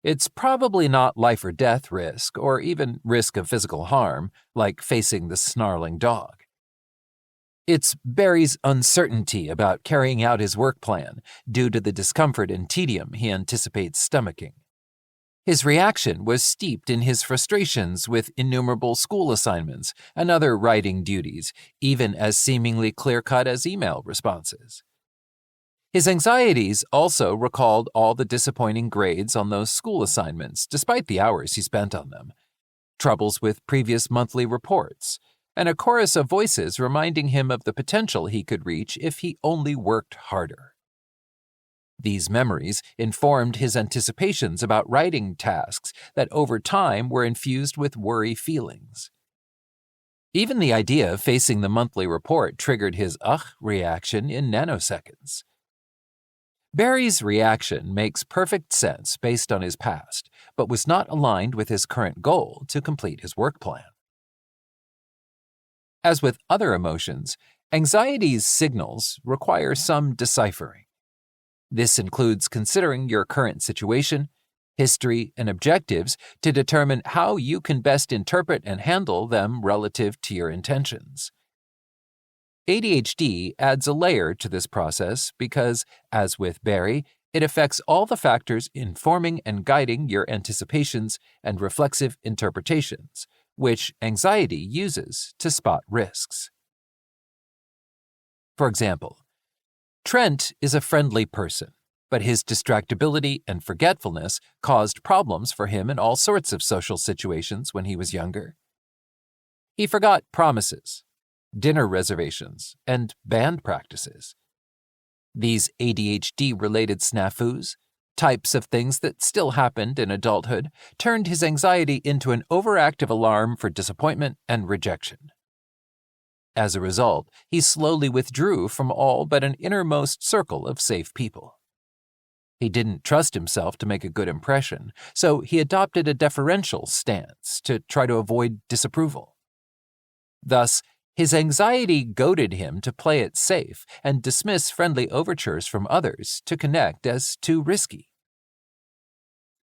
It's probably not life or death risk, or even risk of physical harm, like facing the snarling dog. It's Barry's uncertainty about carrying out his work plan due to the discomfort and tedium he anticipates stomaching. His reaction was steeped in his frustrations with innumerable school assignments and other writing duties, even as seemingly clear-cut as email responses. His anxieties also recalled all the disappointing grades on those school assignments, despite the hours he spent on them, troubles with previous monthly reports, and a chorus of voices reminding him of the potential he could reach if he only worked harder. These memories informed his anticipations about writing tasks that over time were infused with worry feelings. Even the idea of facing the monthly report triggered his ugh reaction in nanoseconds. Barry's reaction makes perfect sense based on his past, but was not aligned with his current goal to complete his work plan. As with other emotions, anxiety's signals require some deciphering. This includes considering your current situation, history, and objectives to determine how you can best interpret and handle them relative to your intentions. ADHD adds a layer to this process because, as with Barry, it affects all the factors informing and guiding your anticipations and reflexive interpretations, which anxiety uses to spot risks. For example, Trent is a friendly person, but his distractibility and forgetfulness caused problems for him in all sorts of social situations when he was younger. He forgot promises, dinner reservations, and band practices. These ADHD-related snafus, types of things that still happened in adulthood, turned his anxiety into an overactive alarm for disappointment and rejection. As a result, he slowly withdrew from all but an innermost circle of safe people. He didn't trust himself to make a good impression, so he adopted a deferential stance to try to avoid disapproval. Thus, his anxiety goaded him to play it safe and dismiss friendly overtures from others to connect as too risky.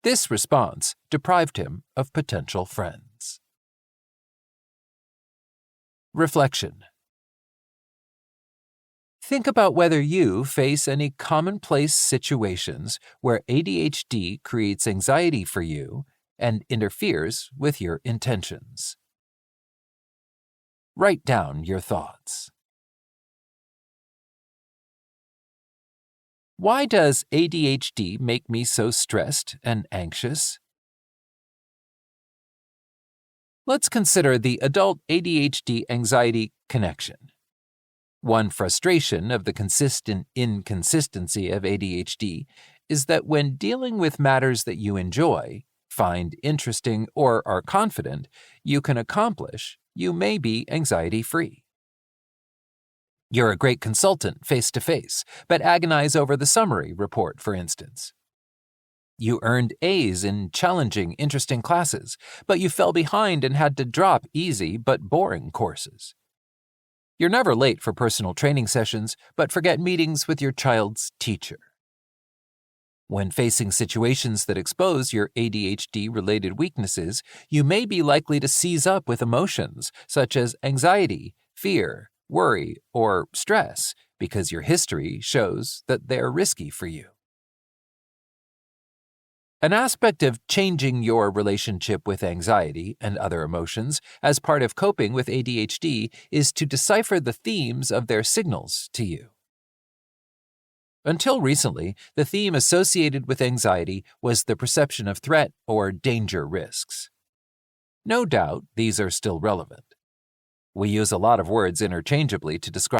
This response deprived him of potential friends. Reflection. Think about whether you face any commonplace situations where ADHD creates anxiety for you and interferes with your intentions. Write down your thoughts. Why does ADHD make me so stressed and anxious? Let's consider the adult ADHD anxiety connection. One frustration of the consistent inconsistency of ADHD is that when dealing with matters that you enjoy, find interesting, or are confident you can accomplish, you may be anxiety-free. You're a great consultant face-to-face, but agonize over the summary report, for instance. You earned A's in challenging, interesting classes, but you fell behind and had to drop easy but boring courses. You're never late for personal training sessions, but forget meetings with your child's teacher. When facing situations that expose your ADHD-related weaknesses, you may be likely to seize up with emotions such as anxiety, fear, worry, or stress because your history shows that they're risky for you. An aspect of changing your relationship with anxiety and other emotions as part of coping with ADHD is to decipher the themes of their signals to you. Until recently, the theme associated with anxiety was the perception of threat or danger risks. No doubt these are still relevant. We use a lot of words interchangeably to describe